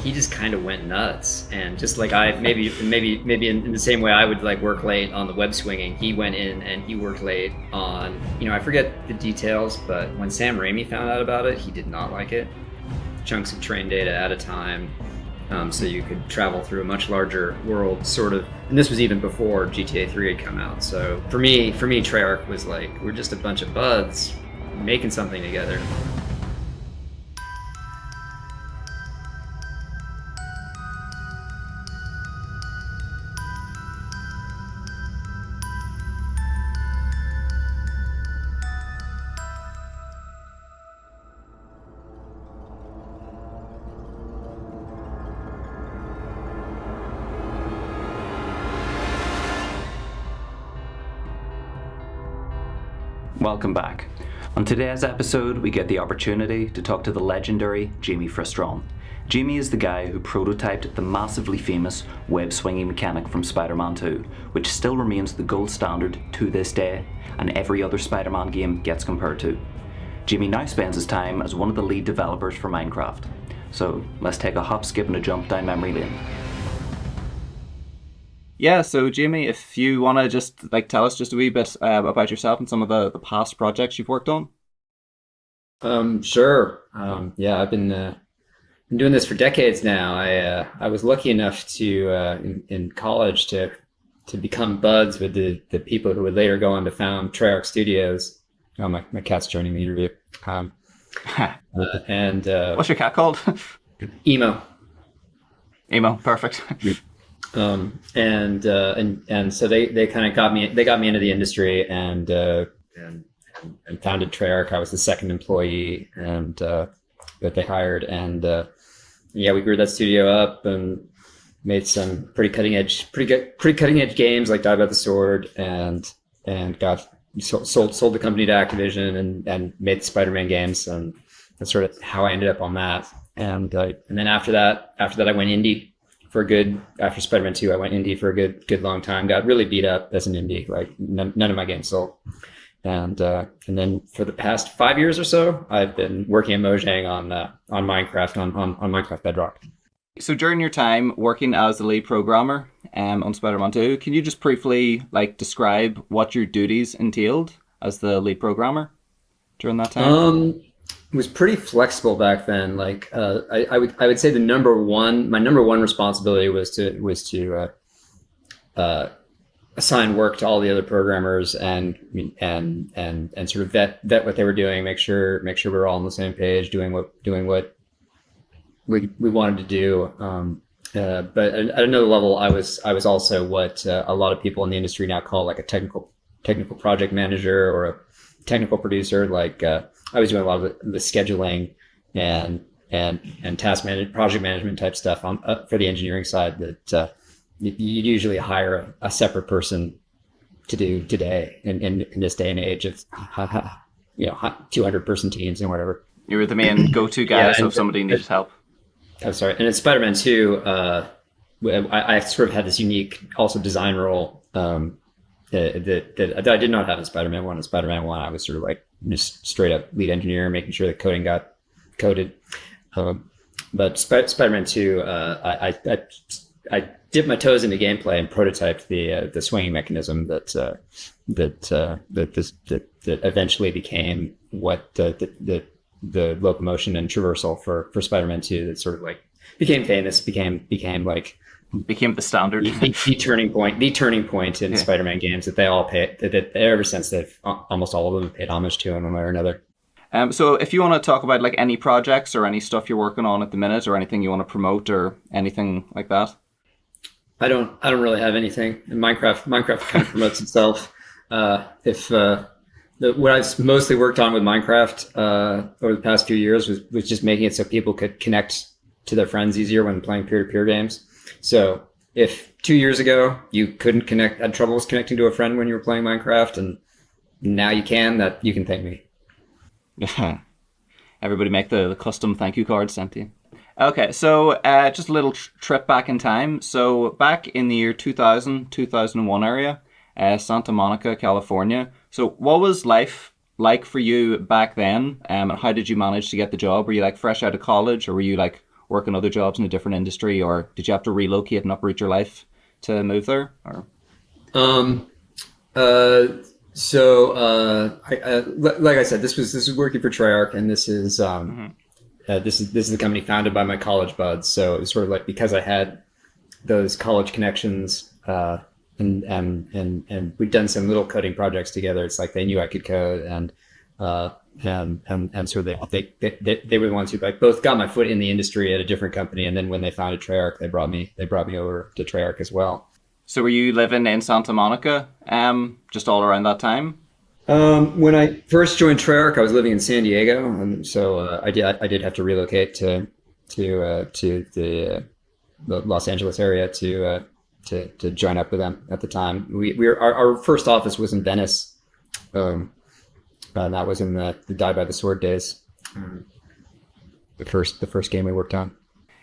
he just kind of went nuts. And just like I maybe in the same way I would like work late on the web swinging, he went in and he worked late on, I forget the details, but when Sam Raimi found out about it, he did not like it. Chunks of train data at a time, so you could travel through a much larger world, sort of. And this was even before GTA 3 had come out. So for me, Treyarch was like, we're just a bunch of buds making something together. Welcome back. On today's episode, we get the opportunity to talk to the legendary Jamie Fristrom. Jamie is the guy who prototyped the massively famous web-swinging mechanic from Spider-Man 2, which still remains the gold standard to this day, and every other Spider-Man game gets compared to. Jamie now spends his time as one of the lead developers for Minecraft. So let's take a hop, skip, and a jump down memory lane. Yeah, so Jamie, if you want to just tell us just a wee bit about yourself and some of the past projects you've worked on. Sure. Yeah, I've been doing this for decades now. I was lucky enough to in college to become buds with the people who would later go on to found Treyarch Studios. Oh, my cat's joining the interview. And what's your cat called? Emo. Emo, perfect. And so they kind of got me into the industry and founded Treyarch. I was the second employee and that they hired, and we grew that studio up and made some pretty cutting edge games like Die by the Sword, and got sold the company to Activision and made the Spider-Man games, and that's sort of how I ended up on that. And then after that I went indie. After Spider-Man 2, I went indie for a good long time. Got really beat up as an indie. Like none of my games sold. And then for the past 5 years or so, I've been working at Mojang on Minecraft on Minecraft Bedrock. So during your time working as the lead programmer on Spider-Man 2, can you just briefly describe what your duties entailed as the lead programmer during that time? It was pretty flexible back then. I would say my number one responsibility was to assign work to all the other programmers and sort of vet what they were doing, make sure we're all on the same page, doing what we wanted to do. But at another level, I was also what a lot of people in the industry now call like a technical project manager or a technical producer. I was doing a lot of the scheduling and task project management type stuff for the engineering side that you'd usually hire a separate person to do today in this day and age of 200 person teams and whatever. You were the main go-to guy, so if somebody needed help. I'm sorry. And in Spider-Man 2, I sort of had this unique also design role that I did not have in Spider-Man 1. In Spider-Man 1, I was sort of just straight up lead engineer, making sure the coding got coded. But Spider-Man 2, I dipped my toes into gameplay and prototyped the swinging mechanism that eventually became what the locomotion and traversal for Spider-Man 2 that sort of became famous, became the standard, the turning point in Spider-Man games that they all pay, that ever since they've almost all of them paid homage to in one way or another. So if you want to talk about any projects or any stuff you're working on at the minute or anything you want to promote or anything like that. I don't really have anything. Minecraft kind of promotes itself. What I've mostly worked on with Minecraft over the past few years was just making it so people could connect to their friends easier when playing peer-to-peer games. So if 2 years ago you couldn't had trouble connecting to a friend when you were playing Minecraft, and now you can thank me. Yeah. Everybody make the custom thank you cards sent to you. Okay, so just a little trip back in time. So back in the year 2000, 2001 area, Santa Monica, California. So what was life like for you back then? And how did you manage to get the job? Were you fresh out of college, or were you working other jobs in a different industry, or did you have to relocate and uproot your life to move there? Or like I said, this is working for Treyarch, and this is this is the company founded by my college buds. So it was sort of like, because I had those college connections, and we'd done some little coding projects together. It's like they knew I could code, and so they were the ones who like both got my foot in the industry at a different company, and then when they founded Treyarch, they brought me over to Treyarch as well. So were you living in Santa Monica, just all around that time? When I first joined Treyarch, I was living in San Diego, and so I did have to relocate to the Los Angeles area to join up with them at the time. Our first office was in Venice, and that was in the Die by the Sword days. The first game we worked on.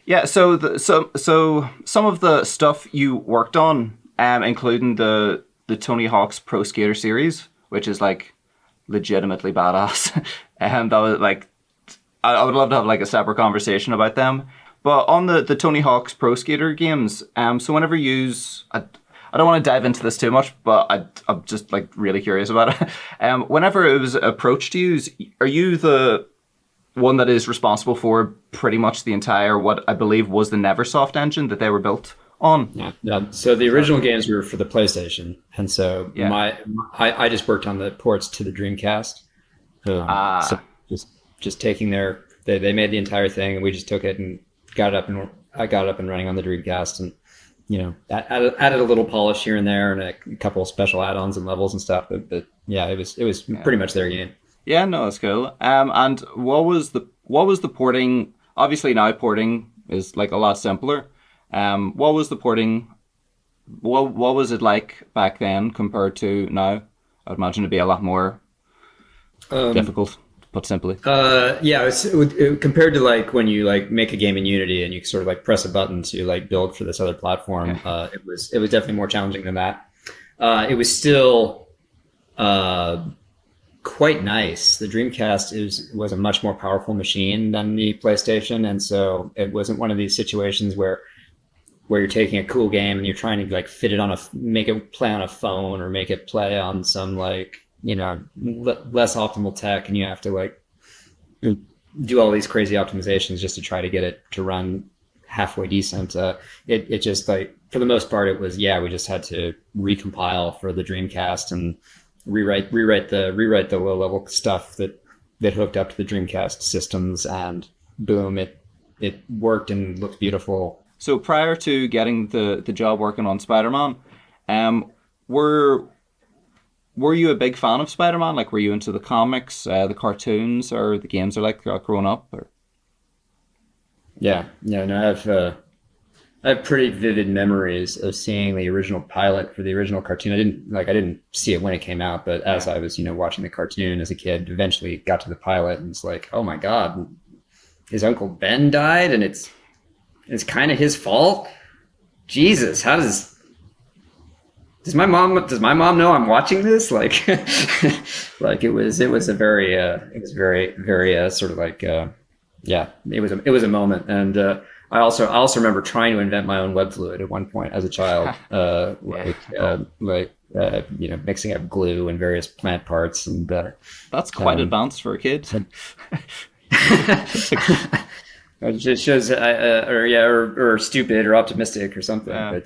Yeah, so some of the stuff you worked on, including the Tony Hawk's Pro Skater series, which is like legitimately badass, and that was like, I would love to have like a separate conversation about them. But on the Tony Hawk's Pro Skater games, so whenever you use, I don't want to dive into this too much, but I'm just like really curious about it. Whenever it was approached to use, are you the one that is responsible for pretty much the entire, what I believe was the Neversoft engine that they were built on? Yeah. So the original games were for the PlayStation, and so I just worked on the ports to the Dreamcast. So just taking they made the entire thing, and we just took it and I got it up and running on the Dreamcast, and added a little polish here and there, and a couple of special add-ons and levels and stuff. But yeah, it was pretty much their game. Yeah, no, that's cool. And what was the porting? Obviously now porting is like a lot simpler. What was the porting? What was it like back then compared to now? I'd imagine it'd be a lot more difficult, put simply. It compared to like when you like make a game in Unity and you sort of like press a button to like build for this other platform. It was definitely more challenging than that. It was still quite nice. The Dreamcast was a much more powerful machine than the PlayStation, and so it wasn't one of these situations where you're taking a cool game and you're trying to like fit it make it play on a phone or make it play on some like less optimal tech, and you have to like do all these crazy optimizations just to try to get it to run halfway decent. It just like, for the most part, it was, we just had to recompile for the Dreamcast and rewrite the low level stuff that hooked up to the Dreamcast systems, and boom, it worked and looked beautiful. So prior to getting the job working on Spider-Man, were you a big fan of Spider-Man? Like, were you into the comics, the cartoons, or the games, or like growing up? Or? I have pretty vivid memories of seeing the original pilot for the original cartoon. I didn't see it when it came out, but as I was, watching the cartoon as a kid, eventually got to the pilot, and it's like, oh my God, his Uncle Ben died, and it's kind of his fault. Jesus, how does my mom know I'm watching this? Like, like it was very sort of like, it was a moment. And I also remember trying to invent my own web fluid at one point as a child, mixing up glue and various plant parts, and that's quite advanced for a kid. It just shows, or stupid or optimistic or something. Yeah.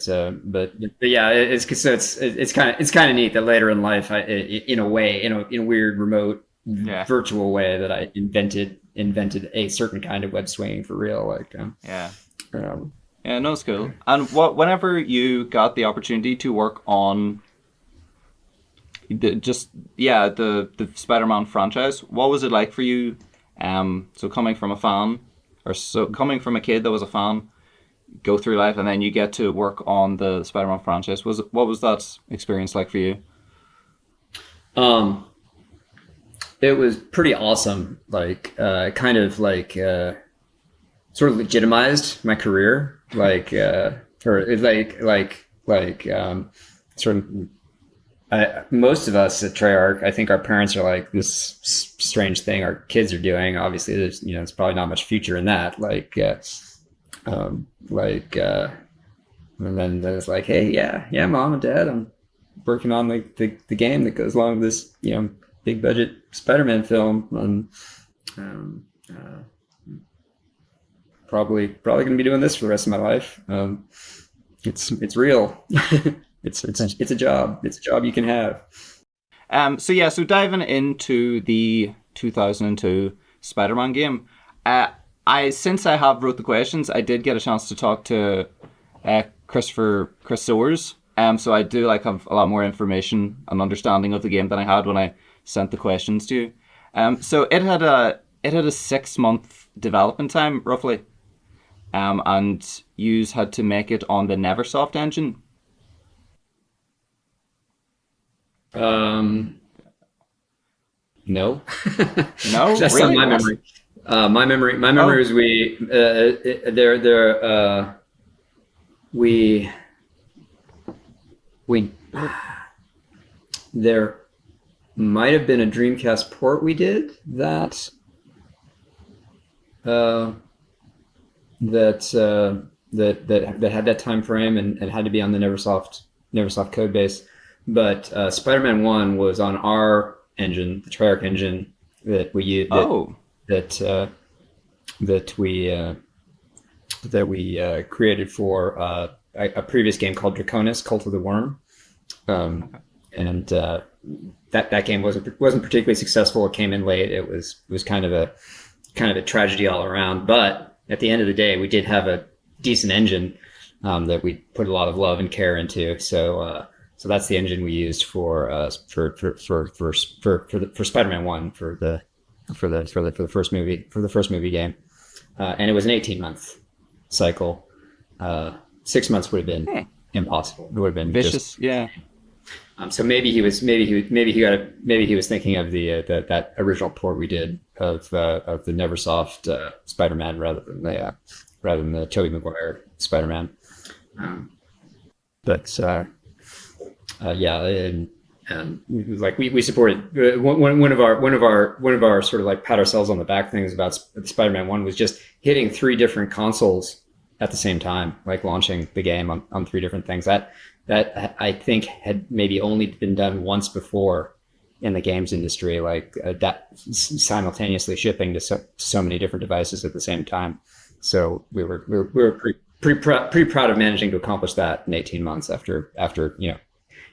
But yeah, it's kind of neat that later in life, in a weird remote virtual way, that I invented a certain kind of web swinging for real. Like no, it's cool. And whenever you got the opportunity to work on the Spider-Man franchise, what was it like for you? So coming from a kid that was a fan, go through life, and then you get to work on the Spider-Man franchise. What was that experience like for you? It was pretty awesome. Like, kind of like, sort of legitimized my career. Like, most of us at Treyarch, I think our parents are like, this strange thing our kids are doing. Obviously, there's it's probably not much future in that. Like, And then it's like, hey, yeah, mom and dad, I'm working on the game that goes along with this, big budget Spider-Man film. Probably going to be doing this for the rest of my life. It's real. it's a job. It's a job you can have. So diving into the 2002 Spider-Man game, since I have wrote the questions, I did get a chance to talk to Chris Soares. So I do have a lot more information and understanding of the game than I had when I sent the questions to you. So it had a 6-month development time roughly, and you had to make it on the Neversoft engine. No. No, That's really? not my memory. My memory is there might have been a Dreamcast port we did that had that time frame and had to be on the Neversoft code base. But Spider-Man 1 was on our engine, the Treyarch engine that we used. That we created for a previous game called Draconis, Cult of the Worm, and that game wasn't particularly successful. It came in late. It was kind of a tragedy all around. But at the end of the day, we did have a decent engine that we put a lot of love and care into. So that's the engine we used for Spider-Man 1 for the first movie game, and it was an 18-month cycle. 6 months would have been impossible. It would have been vicious. Yeah. So maybe he was thinking of that original port we did of the Neversoft Spider-Man rather than the Tobey Maguire Spider-Man. And we supported one of our sort of pat ourselves on the back things about Spider-Man 1 was just hitting 3 different consoles at the same time, launching the game on 3 different things. That I think had maybe only been done once before in the games industry, that simultaneously shipping to so many different devices at the same time. So we were pretty proud of managing to accomplish that in 18 months after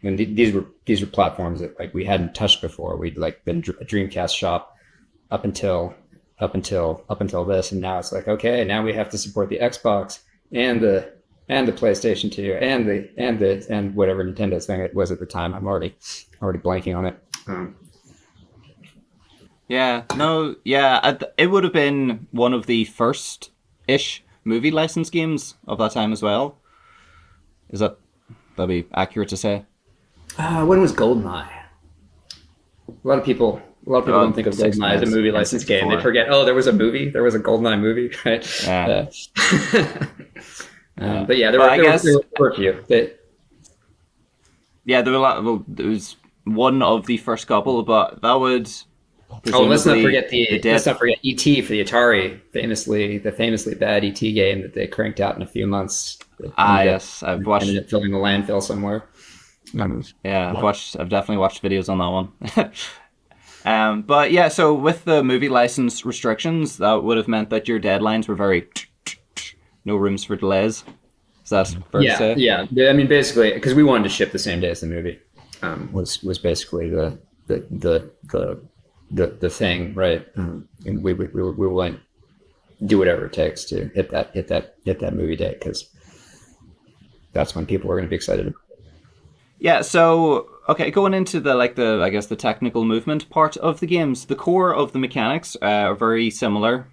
and these were platforms that we hadn't touched before. We'd been a Dreamcast shop up until this, and now it's okay, now we have to support the Xbox and the PlayStation 2 and whatever Nintendo's thing it was at the time. I'm already blanking on it. It would have been one of the first-ish movie license games of that time as well. That'd be accurate to say? When was GoldenEye? A lot of people don't think of GoldenEye as a movie license game. They forget, there was a movie. There was a GoldenEye movie, right? Yeah. But yeah, there were a few. There were a lot. Well, there was one of the first couple, but that would. Let's not forget E.T. for the Atari, the famously bad E.T. game that they cranked out in a few months. Yes, I've watched. Ended up filling the landfill somewhere. Yeah, I've definitely watched videos on that one. But yeah, so with the movie license restrictions, that would have meant that your deadlines were very no rooms for delays. Is that fair to say? Yeah. I mean, basically, because we wanted to ship the same day as the movie, was basically the thing, right? And we were willing to do whatever it takes to hit that movie date, because that's when people were going to be excited about it. Yeah, so going into the technical movement part of the games, the core of the mechanics are very similar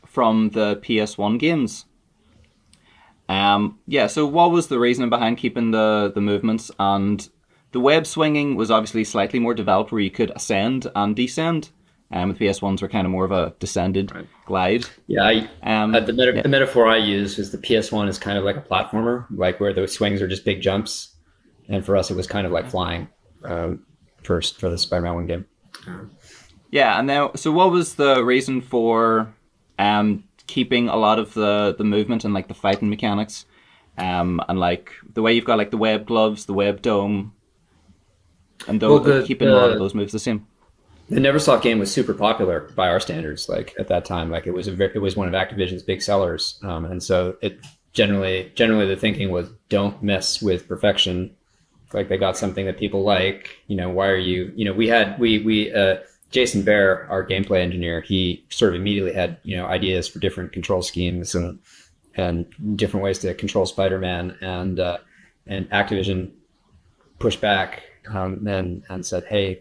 from the PS1 games. So what was the reasoning behind keeping the movements? And the web swinging was obviously slightly more developed, where you could ascend and descend. With PS1s were kind of more of a descended glide. Yeah, the metaphor I use is the PS1 is kind of like a platformer, where those swings are just big jumps. And for us, it was kind of like flying first for the Spider-Man 1 game. Yeah, and now, so what was the reason for keeping a lot of the movement and like the fighting mechanics, and like the way you've got like the web gloves, the web dome, and keeping a lot of those moves the same. The Neversoft game was super popular by our standards. Like at that time, like it was one of Activision's big sellers, and so it generally the thinking was don't mess with perfection. Like they got something that people like. Why are you? We Jason Bear, our gameplay engineer, he sort of immediately had ideas for different control schemes and different ways to control Spider-Man, and Activision pushed back and said, hey,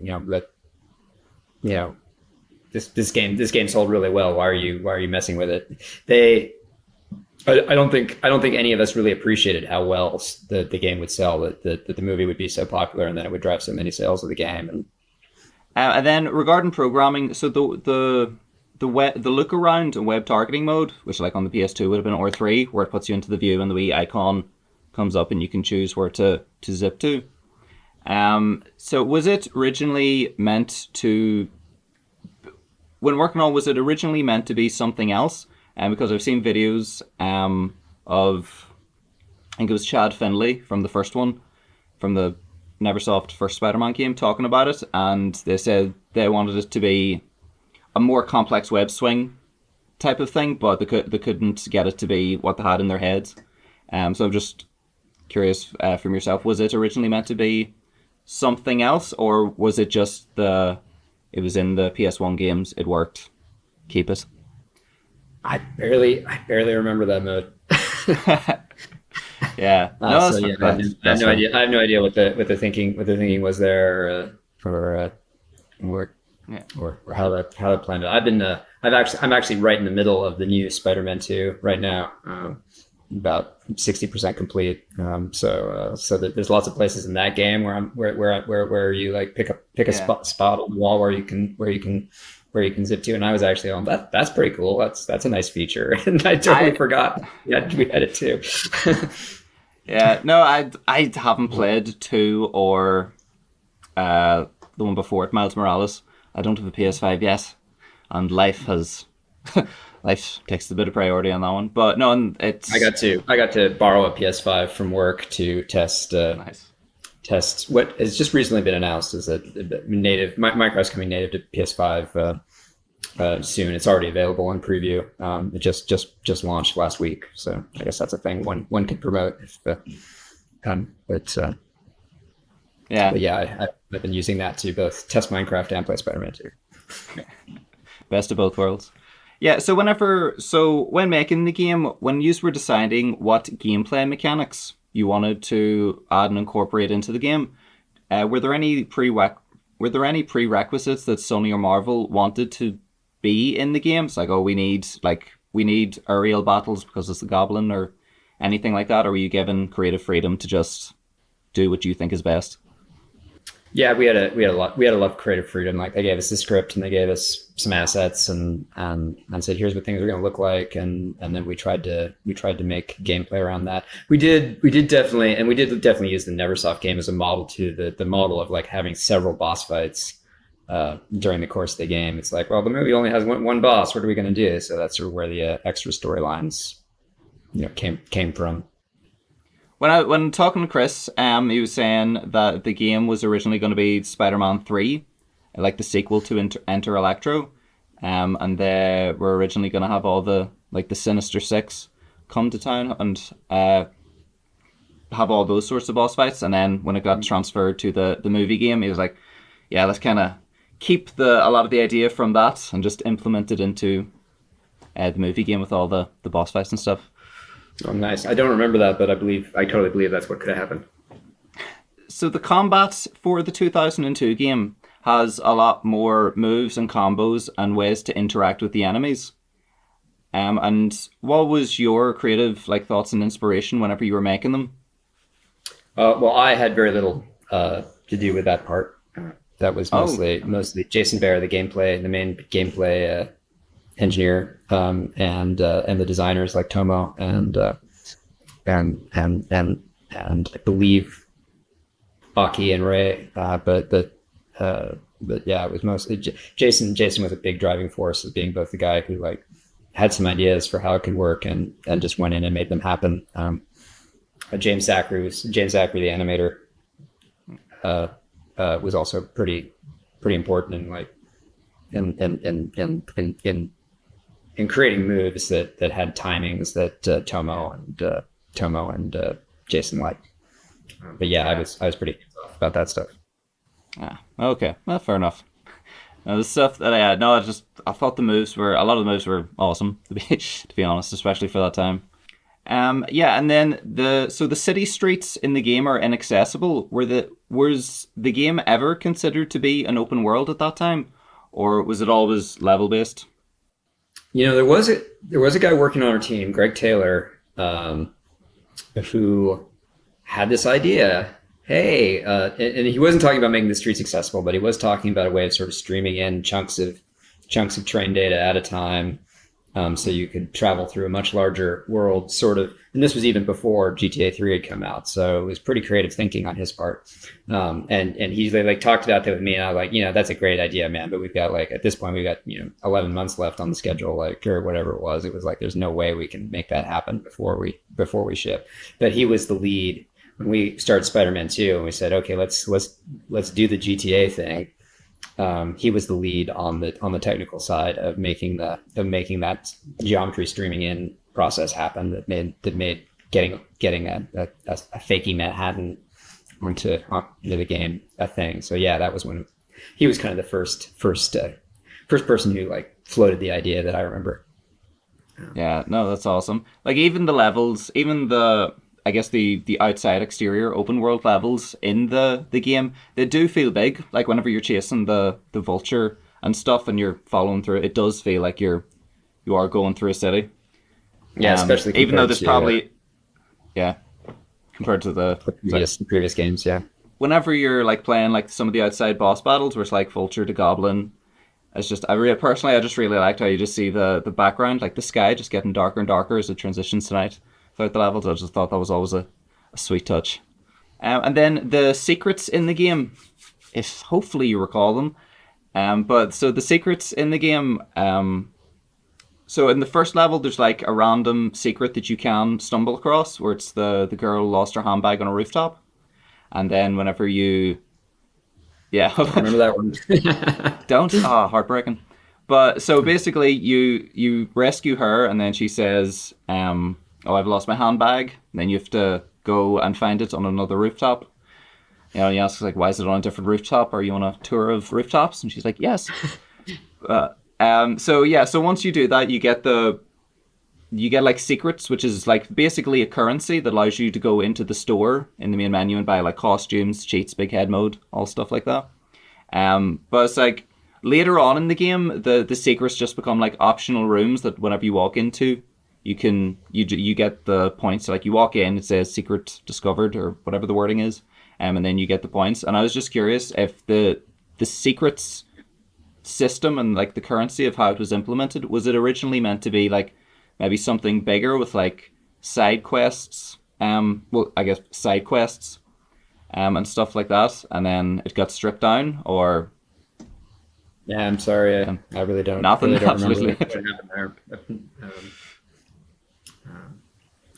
this game sold really well. Why are you messing with it? I don't think any of us really appreciated how well the game would sell, that the movie would be so popular and then it would drive so many sales of the game. And then regarding programming, so the look around and web targeting mode, which like on the PS2 would have been R3, where it puts you into the view and the wee icon comes up and you can choose where to zip to. So was it originally meant to, when working on, was it originally meant to be something else? Because I've seen videos of, I think it was Chad Finley from the first one, from the Neversoft first Spider-Man game, talking about it, and they said they wanted it to be a more complex web swing type of thing, but they couldn't get it to be what they had in their heads. So I'm just curious from yourself, was it originally meant to be something else, or was it just it was in the PS1 games, it worked, keep it? I barely remember that mode. Yeah. I have no idea. I have no idea what the thinking was there or how that planned it. I'm actually right in the middle of the new Spider-Man 2 right now. About 60% complete. So there's lots of places in that game where you like pick a spot on the wall where you can zip to, and I was actually on that's pretty cool. That's a nice feature, and I totally forgot. Yeah, we had it too. Yeah, no, I haven't played 2 or the one before it, Miles Morales. I don't have a PS5 yet, and life takes a bit of priority on that one. But no, it's I got to borrow a PS5 from work to test. Test what has just recently been announced is that native Minecraft's coming native to PS5 soon. It's already available in preview. It just launched last week, so I guess that's a thing one could promote. I've been using that to both test Minecraft and play Spider-Man 2. Best of both worlds. Yeah. So when making the game, when you were deciding what gameplay mechanics you wanted to add and incorporate into the game, were there any prerequisites that Sony or Marvel wanted to be in the game? It's like, we need aerial battles because it's the Goblin, or anything like that, or were you given creative freedom to just do what you think is best? Yeah, we had a lot of creative freedom. Like they gave us the script and they gave us some assets and said, here's what things are going to look like, and then we tried to make gameplay around that. We did definitely use the Neversoft game as a model too. The model of like having several boss fights during the course of the game. It's like, well, the movie only has one boss. What are we going to do? So that's sort of where the extra storylines came from. When talking to Chris, he was saying that the game was originally going to be Spider-Man 3, like the sequel to Enter Electro, and they were originally going to have all the Sinister Six come to town and have all those sorts of boss fights. And then when it got transferred to the movie game, he was like, yeah, let's kind of keep a lot of the idea from that and just implement it into the movie game with all the boss fights and stuff. Oh, nice. I don't remember that, but I totally believe that's what could have happened. So the combat for the 2002 game has a lot more moves and combos and ways to interact with the enemies. And what was your creative thoughts and inspiration whenever you were making them? Well, I had very little to do with that part. That was mostly Jason Bear, the main gameplay engineer, and the designers like Tomo and I believe Aki and Ray, but yeah, it was mostly Jason. Jason was a big driving force as being both the guy who had some ideas for how it could work, and just went in and made them happen. James Zachary, the animator, was also pretty important in like in creating moves that had timings that Tomo and Jason liked. But yeah, I was pretty about that stuff. Ah, okay. Well, fair enough. The stuff that I had, no, I thought a lot of the moves were awesome, to be honest, especially for that time. Yeah, and then the city streets in the game are inaccessible. Was the game ever considered to be an open world at that time, or was it always level based? There was a guy working on our team, Greg Taylor, who had this idea. Hey, and he wasn't talking about making the streets accessible, but he was talking about a way of sort of streaming in chunks of train data at a time, so you could travel through a much larger world, sort of. And this was even before GTA 3 had come out, so it was pretty creative thinking on his part. And he like talked about that with me, and I was like, that's a great idea, man. But we've got like at this point we've got 11 months left on the schedule, like or whatever it was. It was like there's no way we can make that happen before we ship. But he was the lead when we started Spider-Man 2, and we said, okay, let's do the GTA thing. He was the lead on the technical side of making that geometry streaming in process happen. That made getting a fakey Manhattan into the game a thing. So yeah, that was when he was kind of the first person who like floated the idea that I remember. Yeah, no, that's awesome. Like even the levels, even the I guess the outside exterior open world levels in the game, they do feel big. Like whenever you're chasing the vulture and stuff and you're following through, it does feel like you are going through a city. Yeah, especially even though there's probably compared to the previous games, yeah. Whenever you're like playing like some of the outside boss battles where it's like vulture to goblin, it's just I just really liked how you just see the background, like the sky just getting darker and darker as it transitions tonight throughout the levels. I just thought that was always a sweet touch. And then the secrets in the game, if hopefully you recall them. But so the secrets in the game, so in the first level, there's like a random secret that you can stumble across where it's the girl lost her handbag on a rooftop. And then whenever you... Yeah. Remember that one? Don't? Heartbreaking. But so basically you rescue her and then she says... I've lost my handbag. And then you have to go and find it on another rooftop. He asks like, why is it on a different rooftop? Are you on a tour of rooftops? And she's like, yes. So once you do that, you get like secrets, which is like basically a currency that allows you to go into the store in the main menu and buy like costumes, cheats, big head mode, all stuff like that. But it's like later on in the game, the secrets just become like optional rooms that whenever you walk into, you get the points. So like you walk in, it says secret discovered or whatever the wording is, and then you get the points. And I was just curious if the secrets system and like the currency of how it was implemented, was it originally meant to be like maybe something bigger with like side quests, side quests, and stuff like that, and then it got stripped down, or? Yeah, I'm sorry, I really don't. Nothing. Really don't Absolutely. Remember what happened there.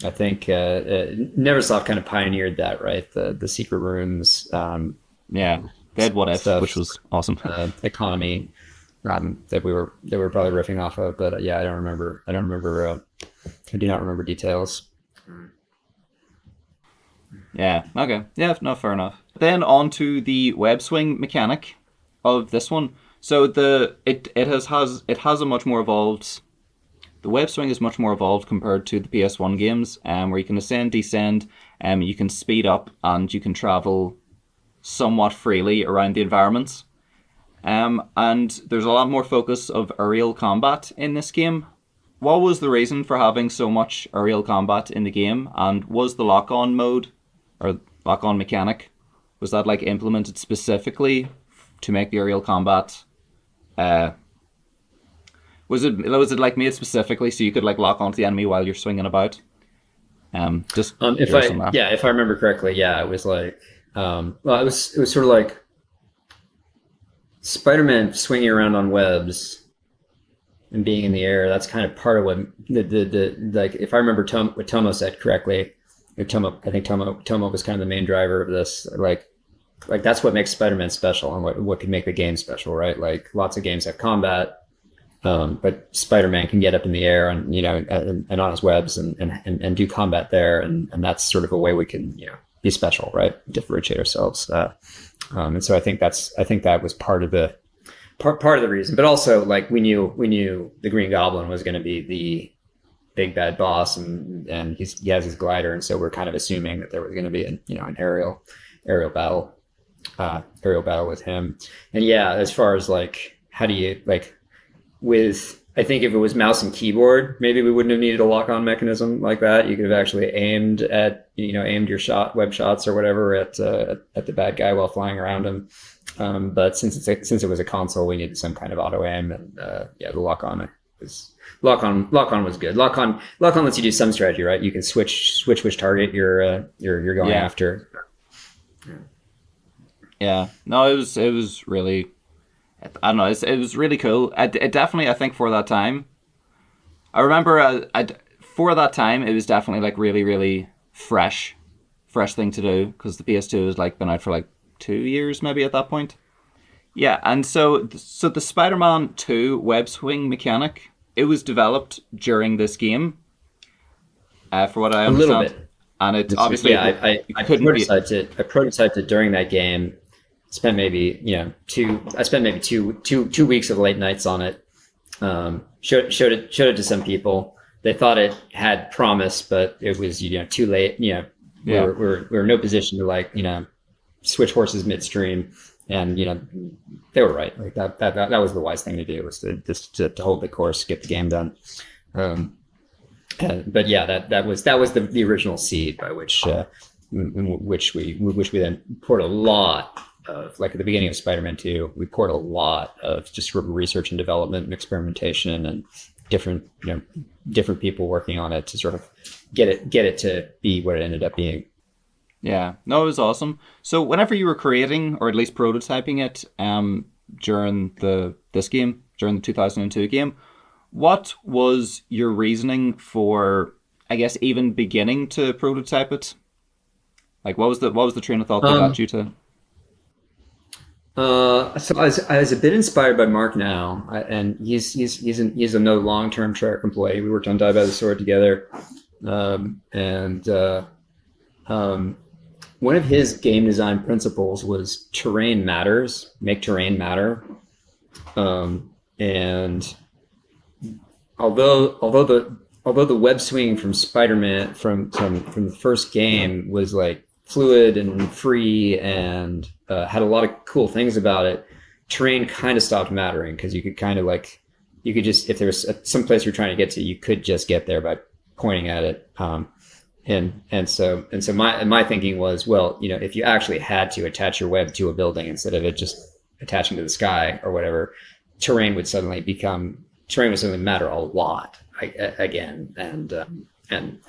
I think Neversoft kind of pioneered that, right? The secret rooms. Yeah, they had What If, stuff, which was awesome. Economy that we were probably riffing off of, but yeah, I don't remember. I do not remember details. Yeah. Okay. Yeah. No. Fair enough. Then on to the Webswing mechanic of this one. So it has a much more evolved. The Webswing is much more evolved compared to the PS1 games, where you can ascend, descend, you can speed up, and you can travel somewhat freely around the environments. And there's a lot more focus of aerial combat in this game. What was the reason for having so much aerial combat in the game? And was the lock-on mode, or lock-on mechanic, was that like implemented specifically to make the aerial combat... Was it like made specifically so you could like lock onto the enemy while you're swinging about? If I remember correctly, yeah, it was like, it was sort of like Spider-Man swinging around on webs, and being in the air. That's kind of part of what the like, if I remember what Tomo said correctly, I think Tomo was kind of the main driver of this. Like that's what makes Spider-Man special, and what can make the game special, right? Like lots of games have combat, but Spider-Man can get up in the air and and on his webs and do combat there, and that's sort of a way we can be special, right? Differentiate ourselves, and so I think that was part of the reason. But also, like we knew the Green Goblin was going to be the big bad boss, and he has his glider, and so we're kind of assuming that there was going to be an aerial battle with him. And yeah, as far as like how do you like with, I think if it was mouse and keyboard, maybe we wouldn't have needed a lock-on mechanism like that. You could have actually aimed your web shots or whatever at the bad guy while flying around him. But since it was a console, we needed some kind of auto aim, and the lock-on was good. Lock-on lets you do some strategy, right? You can switch which target you're going after. Yeah, no, it was really, I don't know, it was really cool. It definitely, I think for that time, I remember for that time, it was definitely like really, really fresh thing to do, because the PS2 has like been out for like 2 years maybe at that point. Yeah, and so the Spider-Man 2 web swing mechanic, it was developed during this game, for what I understand. A little bit. And it obviously, I prototyped it during that game. Spent maybe 2 weeks of late nights on it. Showed it to some people. They thought it had promise, but it was too late. We're in no position to switch horses midstream, and they were right. Like that was the wise thing to do, was to hold the course, get the game done. But yeah, that was the original seed by which we then poured a lot of, like at the beginning of Spider-Man 2, we poured a lot of just sort of research and development and experimentation, and different people working on it to sort of get it to be what it ended up being. Yeah, no, it was awesome. So whenever you were creating, or at least prototyping it, during the 2002 game, what was your reasoning for, I guess, even beginning to prototype it? Like, what was the train of thought that got you to? So I was a bit inspired by Mark now, and he's a no long-term Treyarch employee. We worked on Die by the Sword together, and one of his game design principles was terrain matters, make terrain matter, and although the web swing from Spider-Man from the first game was like fluid and free and had a lot of cool things about it, terrain kind of stopped mattering, because you could just, if there was some place you're trying to get to, you could just get there by pointing at it. And so my thinking was, well, if you actually had to attach your web to a building instead of it just attaching to the sky or whatever, terrain would suddenly matter a lot again. And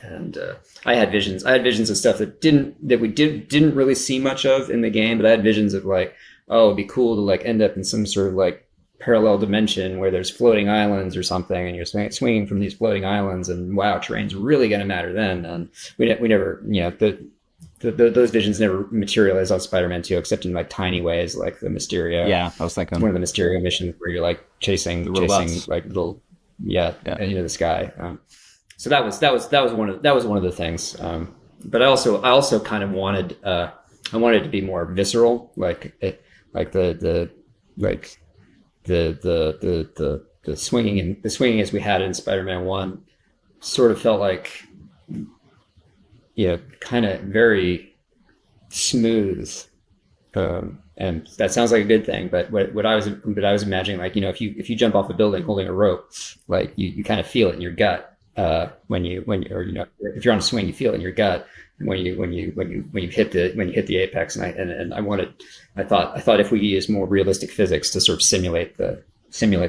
I had visions of stuff that we didn't really see much of in the game, but I had visions of like, oh, it'd be cool to like end up in some sort of like parallel dimension where there's floating islands or something, and you're swinging from these floating islands, and wow, terrain's really going to matter then. And we never, those visions never materialized on Spider-Man 2, except in like tiny ways, like the Mysterio. Yeah, I was thinking one of the Mysterio missions where you're like chasing like little, into the sky. So that was one of the things. But I also kind of wanted it to be more visceral, the swinging as we had it in Spider-Man 1 sort of felt like, kind of very smooth. And that sounds like a good thing, but what I was imagining, like, if you jump off a building holding a rope, like you kind of feel it in your gut. When you're if you're on a swing, you feel it in your gut. When you hit the apex, and I thought if we use more realistic physics to sort of simulate the swinging,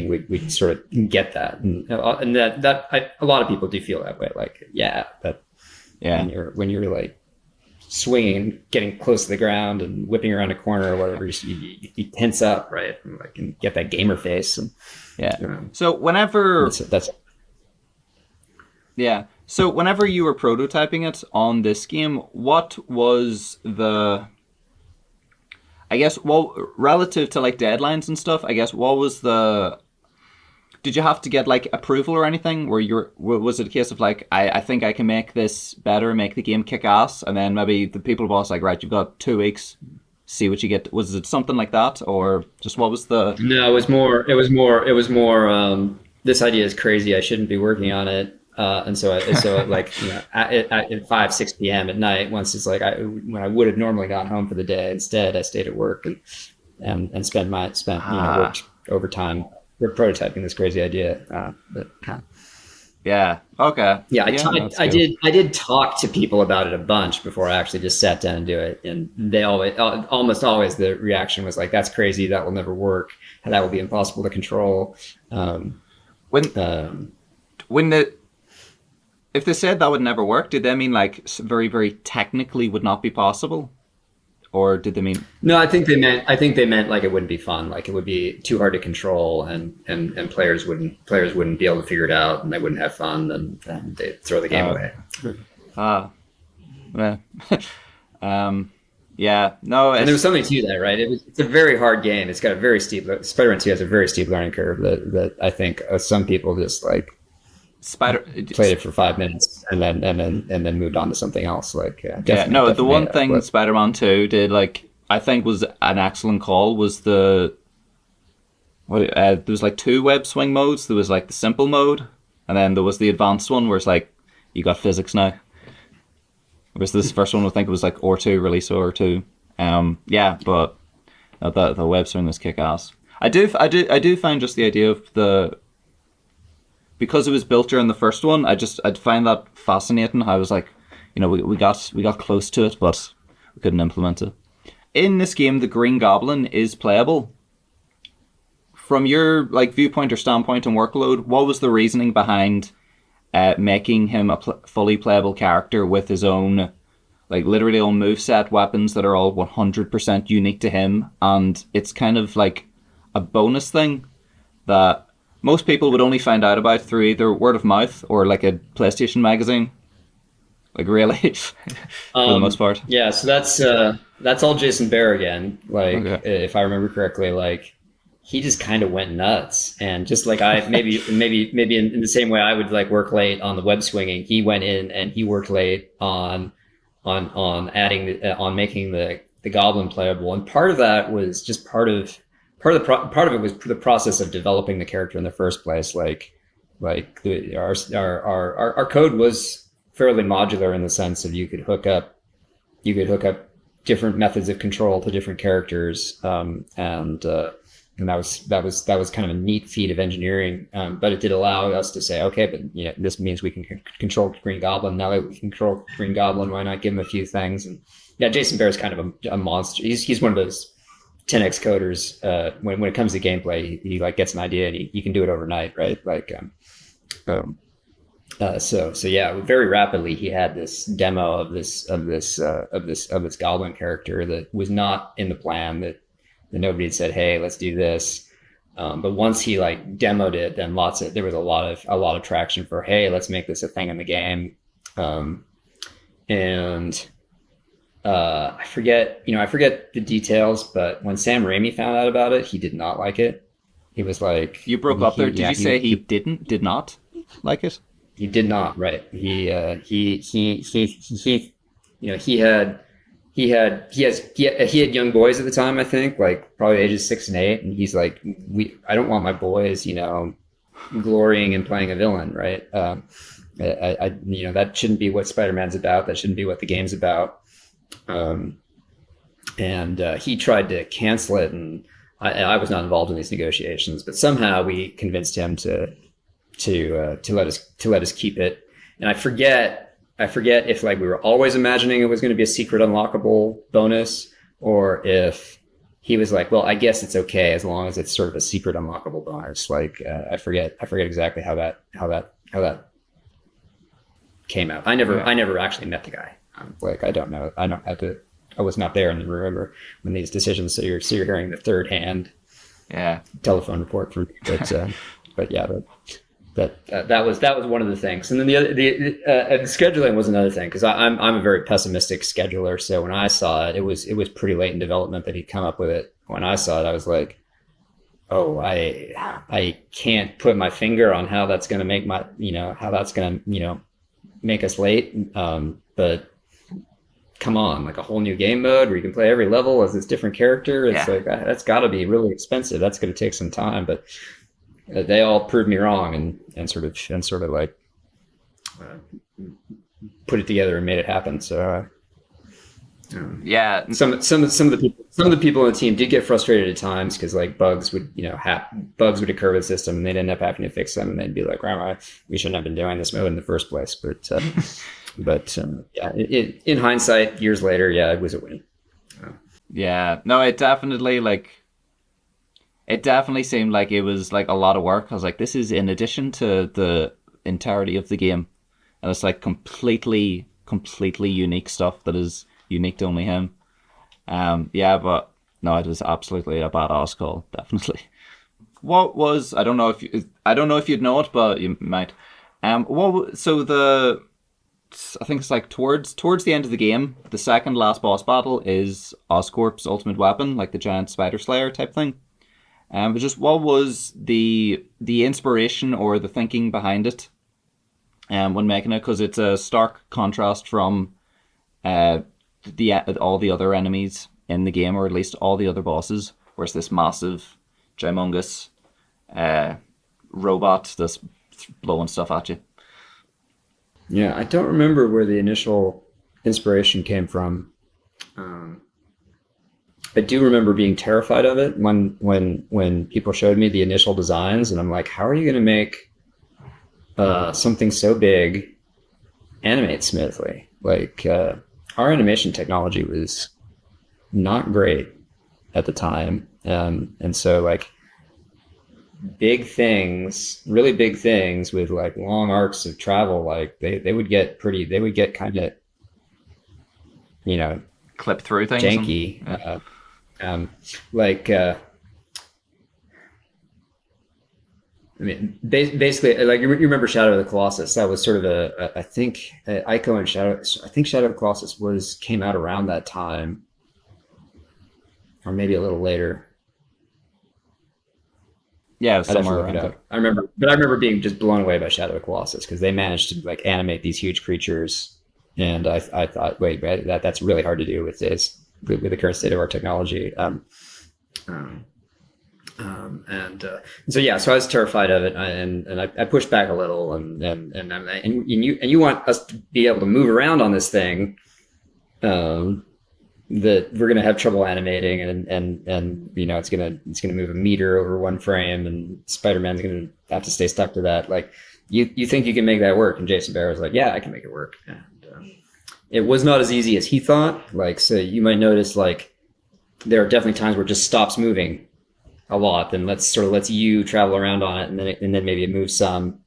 we'd sort of get that, and a lot of people do feel that way. Like, when you're like swinging, getting close to the ground and whipping around a corner or whatever, you tense up, right? And like, and get that gamer face. And, So whenever that's so whenever you were prototyping it on this game, what was the, I guess, well, relative to like deadlines and stuff, I guess, what was the, did you have to get like approval or anything? Was it a case of like, I think I can make this better, make the game kick ass, and then maybe the people boss like, right, you've got 2 weeks, see what you get. Was it something like that, or just what was the? No, it was more. This idea is crazy. I shouldn't be working on it. And so like, you know, at 5, 6 p.m. at night, once it's like when I would have normally gone home for the day, instead I stayed at work and spent worked overtime. We're prototyping this crazy idea. Yeah. Okay. Yeah, I did talk to people about it a bunch before I actually just sat down and do it, and they almost always the reaction was like, "That's crazy. That will never work. And that will be impossible to control." If they said that would never work, did they mean like very, very technically would not be possible? Or did they mean? No, I think they meant like it wouldn't be fun, like it would be too hard to control, and players wouldn't be able to figure it out, and they wouldn't have fun, and they'd throw the game away. Yeah, no. And there was something to that, right? It's a very hard game. It's got a very steep. Spider-Man 2 has a very steep learning curve that I think some people just like played it for 5 minutes and then moved on to something else. Like the one thing Spider-Man 2 did, like, I think was an excellent call was there was like 2 Webswing modes. There was like the simple mode, and then there was the advanced one where it's like you got physics now. Whereas this first one, I think it was like R2, release R2. But the Webswing was kick ass. I do find just the idea of because it was built during the first one, I'd find that fascinating. I was like, you know, we got close to it, but we couldn't implement it. In this game, the Green Goblin is playable. From your like viewpoint or standpoint and workload, what was the reasoning behind making him a fully playable character with his own, like literally own moveset, weapons that are all 100% unique to him, and it's kind of like a bonus thing that most people would only find out about through either word of mouth or like a PlayStation magazine. Like really, for the most part. Yeah, so that's all Jason Bear again. Like, okay. If I remember correctly, like he just kind of went nuts, and just like I maybe in the same way I would like work late on the web swinging, he went in and he worked late on making the Goblin playable, and part of that was just part of it was the process of developing the character in the first place. Our code was fairly modular in the sense of you could hook up different methods of control to different characters, and that was kind of a neat feat of engineering. But it did allow us to say, okay, but you know, this means we can control Green Goblin. Now that we can control Green Goblin, why not give him a few things? And yeah, Jason Bear is kind of a monster. He's one of those 10x coders. When it comes to gameplay, he like gets an idea and he can do it overnight, right? Like, so yeah, very rapidly he had this demo of this Goblin character that was not in the plan, that nobody had said, hey, let's do this. But once he like demoed it, then there was a lot of traction for, hey, let's make this a thing in the game. I forget the details, but when Sam Raimi found out about it, he did not like it. He was like, you broke up there. Did you say he did not like it? He did not, right? He had young boys at the time, I think, like probably ages 6 and 8, and he's like, I don't want my boys, glorying in playing a villain, right? That shouldn't be what Spider-Man's about. That shouldn't be what the game's about. He tried to cancel it, and I was not involved in these negotiations, but somehow we convinced him to let us keep it. And I forget if like we were always imagining it was going to be a secret unlockable bonus, or if he was like, well, I guess it's okay as long as it's sort of a secret unlockable bonus. Like I forget exactly how that came out. I never actually met the guy. Like, I don't know. I don't have to. I was not there in the room or when these decisions. So you're hearing the third hand telephone report from me. But yeah, that was one of the things. And then and scheduling was another thing, because I'm a very pessimistic scheduler. So when I saw it, it was pretty late in development that he'd come up with it. When I saw it, I was like, oh, I can't put my finger on how that's going to make make us late. But come on, like a whole new game mode where you can play every level as this different character. It's like, that's got to be really expensive. That's going to take some time. But they all proved me wrong and sort of like put it together and made it happen. So some of the people on the team did get frustrated at times, because like bugs would occur with the system, and they'd end up having to fix them, and they'd be like, "Wow, we shouldn't have been doing this mode in the first place." But in hindsight, years later, it was a win. No, it definitely seemed like it was like a lot of work. I was like, this is in addition to the entirety of the game, and it's like completely unique stuff that is unique to only him. But no, it was absolutely a badass call, definitely. What was, I don't know if you'd know it, but you might. I think it's like towards the end of the game, the second last boss battle is Oscorp's ultimate weapon, like the giant spider slayer type thing. But just what was the inspiration or the thinking behind it when making it? Because it's a stark contrast from all the other enemies in the game, or at least all the other bosses, where it's this massive, gymongous robot that's blowing stuff at you. Yeah, I don't remember where the initial inspiration came from. I do remember being terrified of it when people showed me the initial designs, and I'm like, how are you going to make something so big animate smoothly? Like, our animation technology was not great at the time, and so like really big things with like long arcs of travel, like they would get kind of clip through things, janky. Basically, like you remember Shadow of the Colossus. That was sort of I think Ico and Shadow of the Colossus came out around that time, or maybe a little later. Yeah, it was somewhere around there. I remember being just blown away by Shadow of the Colossus, because they managed to like animate these huge creatures, and I thought, wait, that's really hard to do with the current state of our technology. So I was terrified of it, and I pushed back a little, and you want us to be able to move around on this thing, that we're going to have trouble animating, and it's going to move a meter over one frame, and Spider-Man's going to have to stay stuck to that. Like, you think you can make that work? And Jason Barr was like, yeah, I can make it work. And it was not as easy as he thought. Like, so you might notice, like, there are definitely times where it just stops moving a lot, then lets you travel around on it, and then maybe it moves some,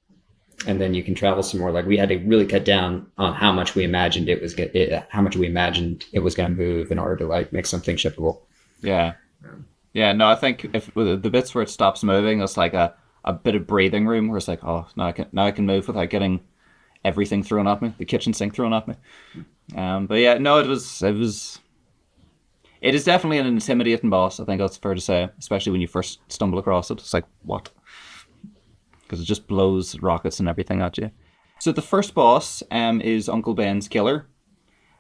and then you can travel some more. Like, we had to really cut down on how much we imagined it was going to move in order to like make something shippable. No, I think if with the bits where it stops moving, it's like a bit of breathing room where it's like, oh, now I can move without getting everything thrown at me, the kitchen sink thrown at me. It is definitely an intimidating boss. I think that's fair to say, especially when you first stumble across it. It's like, what? Because it just blows rockets and everything at you. So the first boss is Uncle Ben's killer,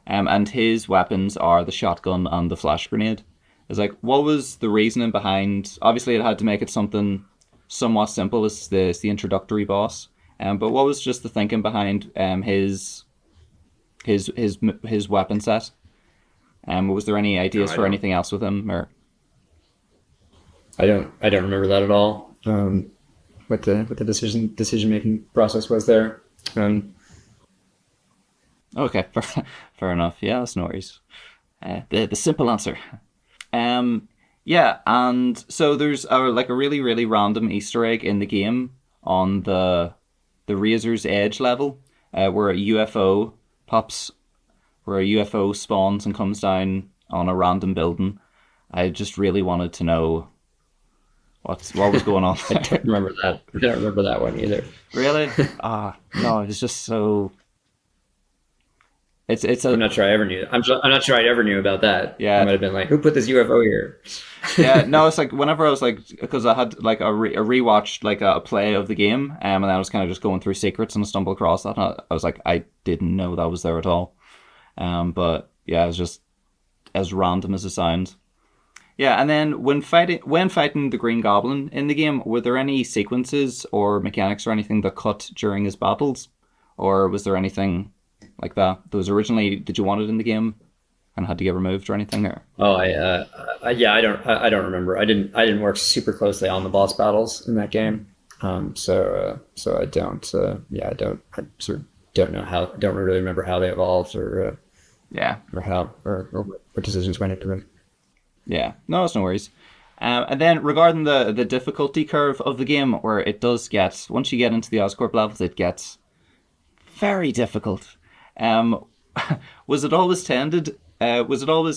and his weapons are the shotgun and the flash grenade. It's like, what was the reasoning behind? Obviously, it had to make it something somewhat simple as the introductory boss. But what was just the thinking behind his weapon set? Was there any ideas for anything else with him? Or I don't remember that at all. What the decision making process was there. Okay, fair enough. Yeah, that's no worries. The simple answer. And so there's a really, really random Easter egg in the game on the Razor's Edge level, where a UFO pops where a UFO spawns and comes down on a random building. I just really wanted to know what was going on. I don't remember that. I don't remember that one either. Really? No, it's just so. I'm not sure I ever knew. I'm not sure I ever knew about that. Yeah. I might have been like, who put this UFO here? Yeah, no, it's like whenever I was like, because I had like a rewatched like a play of the game, and then I was kind of just going through secrets and I stumbled across that. And I was like, I didn't know that was there at all. But yeah, it was just as random as it sounds. Yeah, and then when fighting the Green Goblin in the game, were there any sequences or mechanics or anything that cut during his battles, or was there anything like that was originally, did you want it in the game and had to get removed or anything there? Oh, I don't remember. I didn't work super closely on the boss battles in that game. So I don't don't really remember how they evolved or what decisions went into them. Yeah, no, it's no worries. And then regarding the difficulty curve of the game, where it does get, once you get into the Oscorp levels, it gets very difficult. Was it always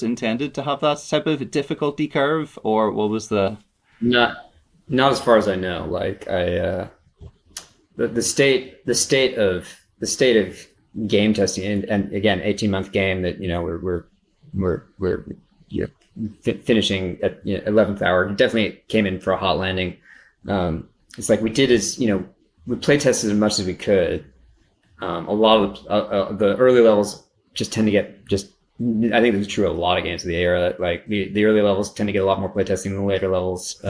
intended to have that type of difficulty curve, or what was the? Not as far as I know. Like the state of game testing, and again, 18-month game that we're finishing at 11th hour. It definitely came in for a hot landing. It's like we did we play tested as much as we could. A lot of the early levels just tend to get I think this is true of a lot of games of the era. Like the early levels tend to get a lot more playtesting than the later levels.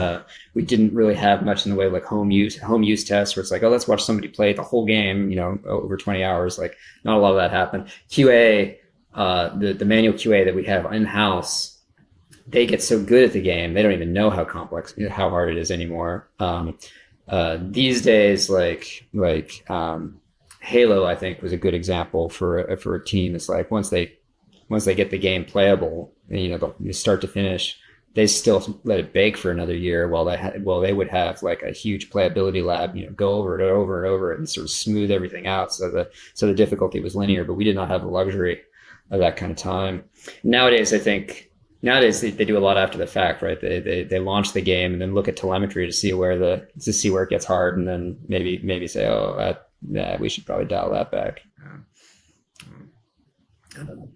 We didn't really have much in the way of like home use tests where it's like, oh, let's watch somebody play the whole game, over 20 hours. Like not a lot of that happened. QA, the manual QA that we have in-house, they get so good at the game, they don't even know how complex, how hard it is anymore. These days, like Halo, I think, was a good example for a team. It's like once they get the game playable, and, start to finish, they still let it bake for another year while they would have like a huge playability lab, go over it over and over and sort of smooth everything out so the difficulty was linear. But we did not have the luxury of that kind of time. Nowadays, I think. Nowadays they do a lot after the fact, right? They launch the game and then look at telemetry to see where it gets hard, and then maybe say, oh, we should probably dial that back.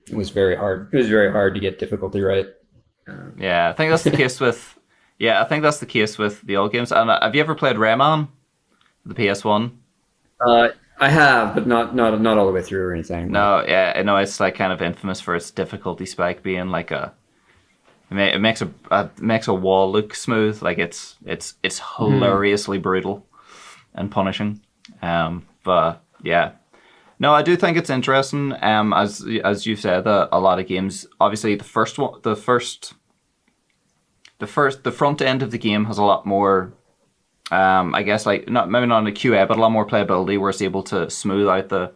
It was very hard. It was very hard to get difficulty right. Yeah, I think that's the case with. Yeah, I think that's the case with the old games. And have you ever played Rayman, the PS1? I have, but not all the way through or anything. No, yeah, I know it's like kind of infamous for its difficulty spike being like it makes a wall look smooth. Like it's hilariously brutal and punishing. But yeah, no, I do think it's interesting. As you said, a lot of games, obviously the front end of the game has a lot more. I guess maybe not in the QA, but a lot more playability, where it's able to smooth out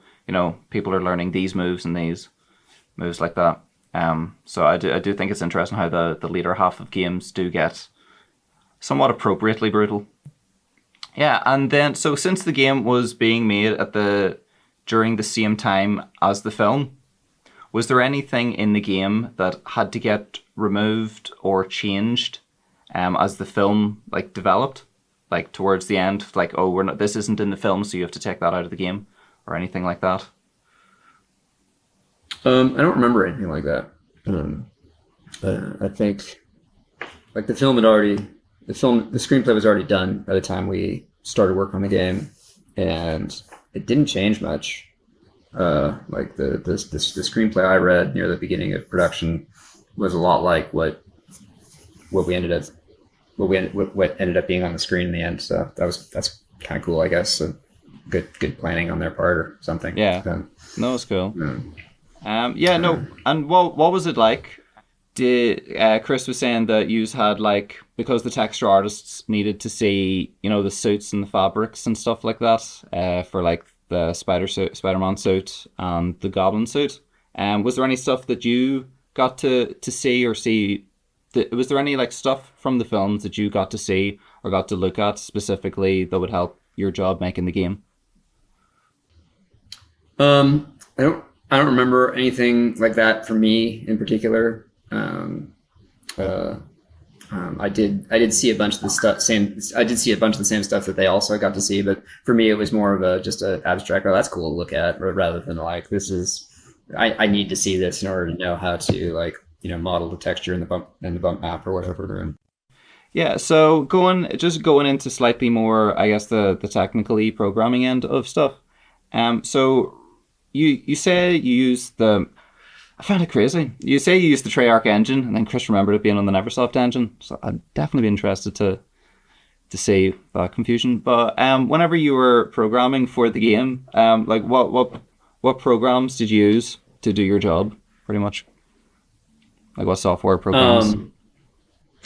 people are learning these moves and these moves like that. So I do think it's interesting how the later half of games do get somewhat appropriately brutal. Yeah, and then so since the game was being made during the same time as the film, was there anything in the game that had to get removed or changed as the film developed, like towards the end, like, oh, this isn't in the film, so you have to take that out of the game, or anything like that? I don't remember anything like that. I think like the screenplay was already done by the time we started work on the game, and it didn't change much. Like the screenplay I read near the beginning of production was a lot like what ended up being on the screen in the end. So that's kind of cool, I guess. So good planning on their part or something. Yeah. No, it's cool. No. And what was it like? Chris was saying that you had because the texture artists needed to see, the suits and the fabrics and stuff like that, for the Spider-Man suit and the Goblin suit. Was there any stuff that you got to see or see? Was there any stuff from the films that you got to see or got to look at specifically that would help your job making the game? I don't remember anything like that for me in particular. I did see a bunch of the stuff. I did see a bunch of the same stuff that they also got to see, but for me, it was more of just an abstract. Oh, that's cool to look at, rather than like this is. I need to see this in order to know how to like model the texture in the bump map or whatever. And Yeah, so going into slightly more, I guess, the technically programming end of stuff. So you say you use I found it crazy. You say you use the Treyarch engine, and then Chris remembered it being on the Neversoft engine. So I'd definitely be interested to see that confusion. But whenever you were programming for the game, like what programs did you use to do your job, pretty much? Like what software programs?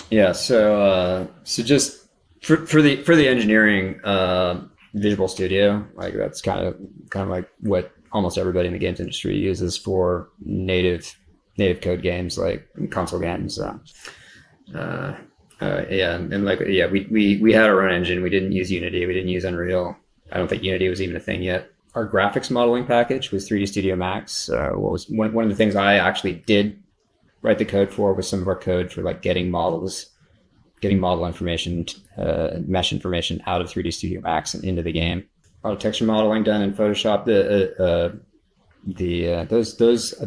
Yeah, so just for the engineering, Visual Studio, like that's kind of like what almost everybody in the games industry uses for native code games, like console games. Yeah, and like we had our own engine. We didn't use Unity. We didn't use Unreal. I don't think Unity was even a thing yet. Our graphics modeling package was 3D Studio Max. What was one of the things I actually did write the code for was some of our code for like getting model information, mesh information out of 3D Studio Max and into the game. A lot of texture modeling done in Photoshop.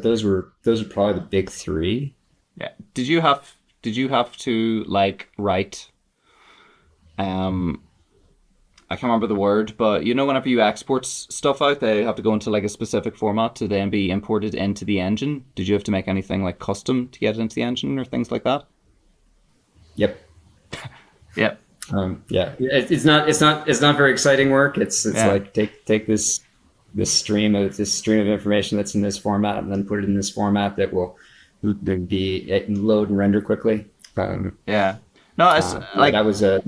Those were probably the big three. Yeah. Did you have to like write? I can't remember the word, but whenever you export stuff out, they have to go into like a specific format to then be imported into the engine. Did you have to make anything like custom to get it into the engine or things like that? Yep. Yep. Yeah. It's not very exciting work. It's like take this stream of information that's in this format and then put it in this format that will be load and render quickly. Yeah. No, it's like that was a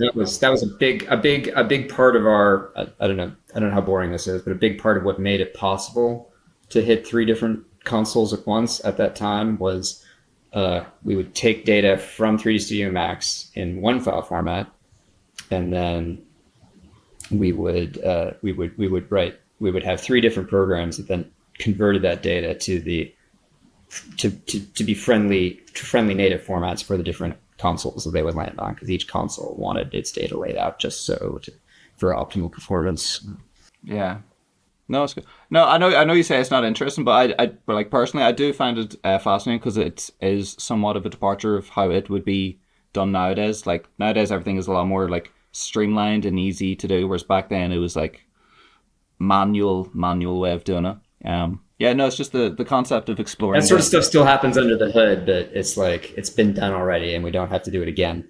big part of our. I don't know how boring this is, but a big part of what made it possible to hit 3 different consoles at once at that time was we would take data from 3D Studio Max in one file format, and then we would have 3 different programs that then converted that data to be friendly native formats for the different consoles that they would land on, because each console wanted its data laid out just for optimal performance. Yeah. No, it's good. No, I know you say it's not interesting, but but like personally, I do find it fascinating because it is somewhat of a departure of how it would be done nowadays. Like nowadays, everything is a lot more like streamlined and easy to do, whereas back then it was like manual way of doing it. Yeah, no, it's just the concept of exploring. That sort of stuff still happens under the hood, but it's like it's been done already, and we don't have to do it again.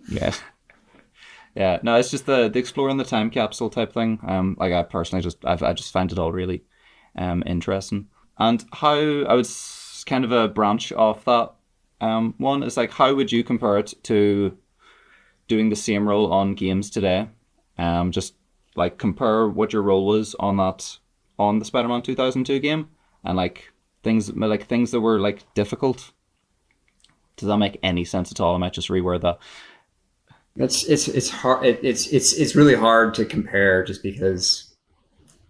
Yeah. Yeah, no, it's just the exploring the time capsule type thing. Like I personally I just find it all really interesting. And how I would kind of a branch off that one is like, how would you compare it to doing the same role on games today? Just like compare what your role was on the Spider-Man 2002 game and like things that were like difficult. Does that make any sense at all? I might just reword that. It's hard. It's really hard to compare just because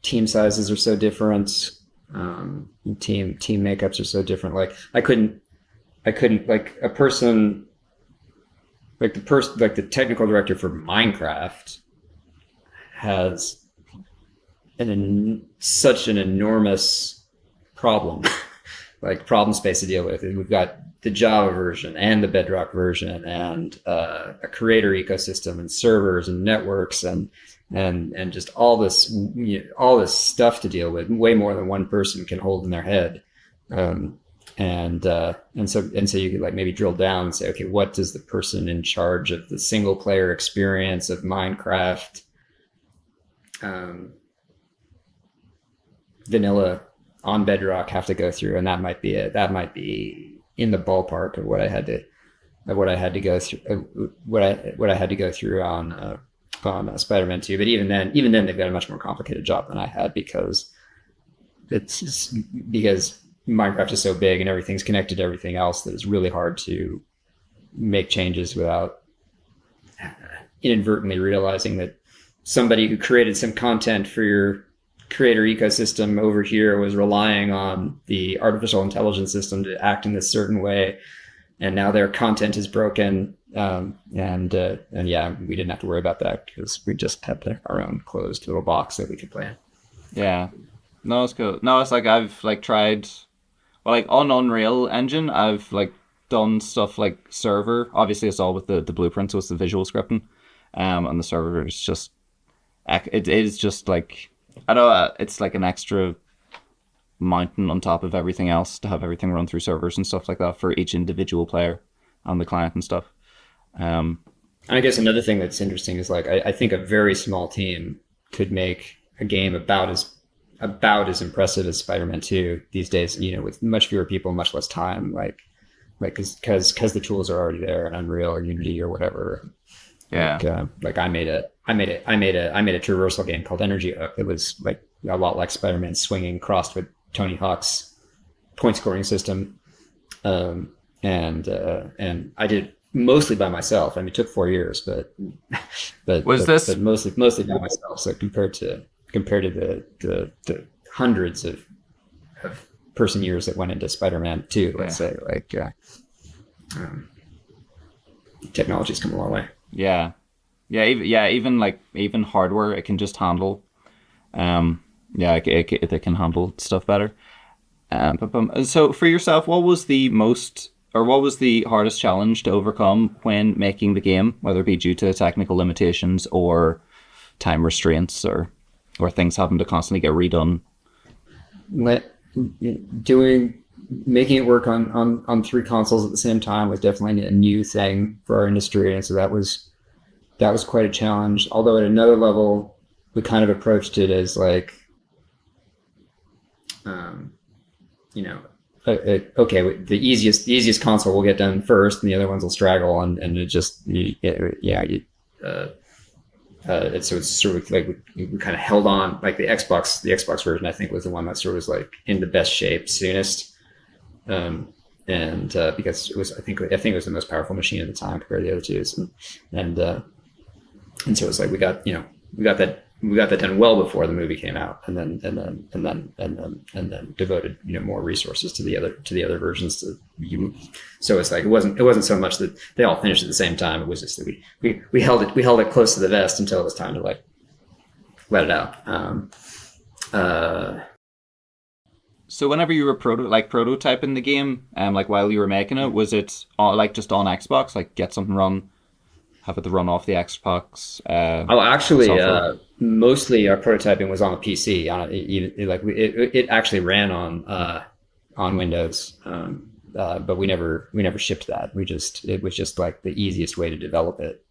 team sizes are so different. Team makeups are so different. Like I couldn't like a person like the technical director for Minecraft has such an enormous problem space to deal with. And we've got the Java version and the Bedrock version and a creator ecosystem and servers and networks and just all this stuff to deal with, way more than one person can hold in their head. And so you could like maybe drill down and say, okay, what does the person in charge of the single player experience of Minecraft vanilla on Bedrock have to go through? And that might be in the ballpark of what I had to go through on Spider-Man 2. But even then they've got a much more complicated job than I had, because Minecraft is so big and everything's connected to everything else that it's really hard to make changes without inadvertently realizing that somebody who created some content for your creator ecosystem over here was relying on the artificial intelligence system to act in this certain way, and now their content is broken. And yeah, we didn't have to worry about that because we just had our own closed little box that we could play in. Yeah. No, it's cool. No, it's like I've like tried, well, like on Unreal Engine, I've like done stuff like server. Obviously, it's all with the blueprint, so it's the visual scripting. And the server is just, it is just like, I don't know, it's like an extra mountain on top of everything else to have everything run through servers and stuff like that for each individual player and the client and stuff. I guess another thing that's interesting is like I think a very small team could make a game about as impressive as Spider-Man 2 these days. You know, with much fewer people, much less time. Like because the tools are already there in Unreal or Unity or whatever. Yeah. Like I made a traversal game called Energy Hook. It was like a lot like Spider-Man swinging crossed with Tony Hawk's point scoring system. And I did it mostly by myself. I mean, it took 4 years, but mostly by myself. So compared to the hundreds of person years that went into Spider-Man 2, let's say, like technology's come a long way. Yeah. Even hardware, it can just handle. It can handle stuff better. So for yourself, what was the hardest challenge to overcome when making the game, whether it be due to technical limitations or time restraints or things having to constantly get redone? Making it work on 3 consoles at the same time was definitely a new thing for our industry, and so that was quite a challenge. Although at another level, we kind of approached it as like, okay, the easiest console will get done first, and the other ones will straggle, and it just so it's sort of like we kind of held on. Like the Xbox version, I think, was the one that sort of was like in the best shape soonest, because it was I think it was the most powerful machine at the time compared to the other two, and so it's like we got that done well before the movie came out, and then devoted more resources to the other versions. So it's like it wasn't so much that they all finished at the same time. It was just that we held it close to the vest until it was time to like let it out. So whenever you were prototyping the game, like while you were making it, was it like just on Xbox, like get something run? Have it run off the Xbox? Mostly our prototyping was on a PC. It actually ran on Windows, but we never shipped that. It was just like the easiest way to develop it.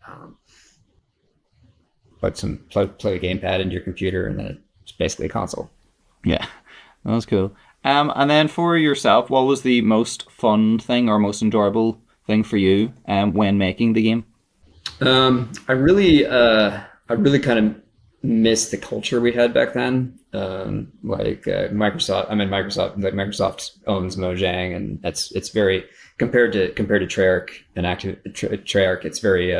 Plug a gamepad into your computer, and then it's basically a console. Yeah, that was cool. And then for yourself, what was the most fun thing or most enjoyable thing for you when making the game? I really kind of miss the culture we had back then. Microsoft owns Mojang, and it's very compared to Treyarch and Treyarch. It's very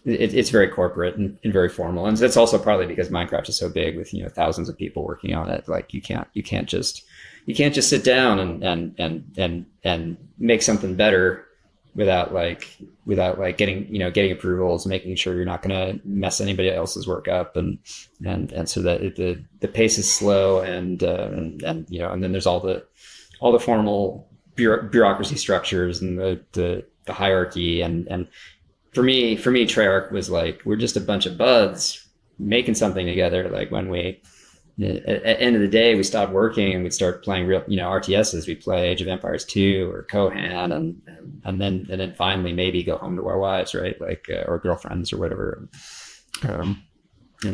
it's very corporate and very formal, and that's also partly because Minecraft is so big with thousands of people working on it. Like you can't just sit down and make something better without getting approvals, making sure you're not going to mess anybody else's work up, and so that the pace is slow, and then there's all the formal bureaucracy structures and the hierarchy, and for me Treyarch was like, we're just a bunch of buds making something together. Like when we at the end of the day, we stopped working and we'd start playing real, RTSs. We'd play Age of Empires 2 or Kohan, and then finally maybe go home to our wives, right? Like or girlfriends or whatever. And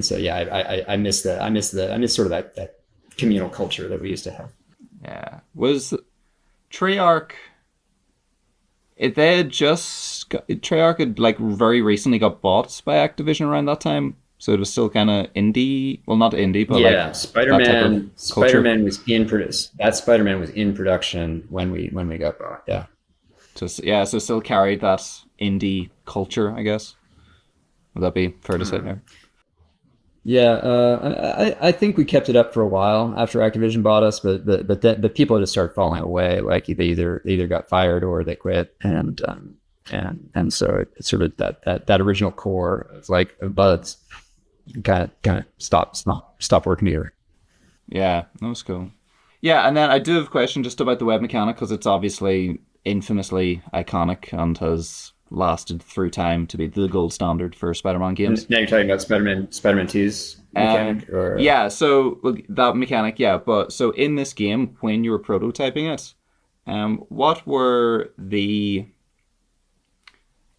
so yeah, I miss sort of that communal culture that we used to have. Yeah, was Treyarch? Treyarch had like very recently got bought by Activision around that time. So it was still kind of indie. Well, not indie, but yeah, like Spider-Man was in production when we got bought. Yeah. So still carried that indie culture, I guess. Would that be fair to say there? Yeah, I think we kept it up for a while after Activision bought us, but people just started falling away. Like they either got fired or they quit, and so it sort of that original core of like of Buds kind of stopped working together. Yeah, that was cool. Yeah, and then I do have a question just about the web mechanic because it's obviously infamously iconic and has lasted through time to be the gold standard for Spider-Man games. Now you're talking about Spider-Man 2's mechanic, or Yeah, so well, that mechanic, yeah. But so in this game, when you were prototyping it, what were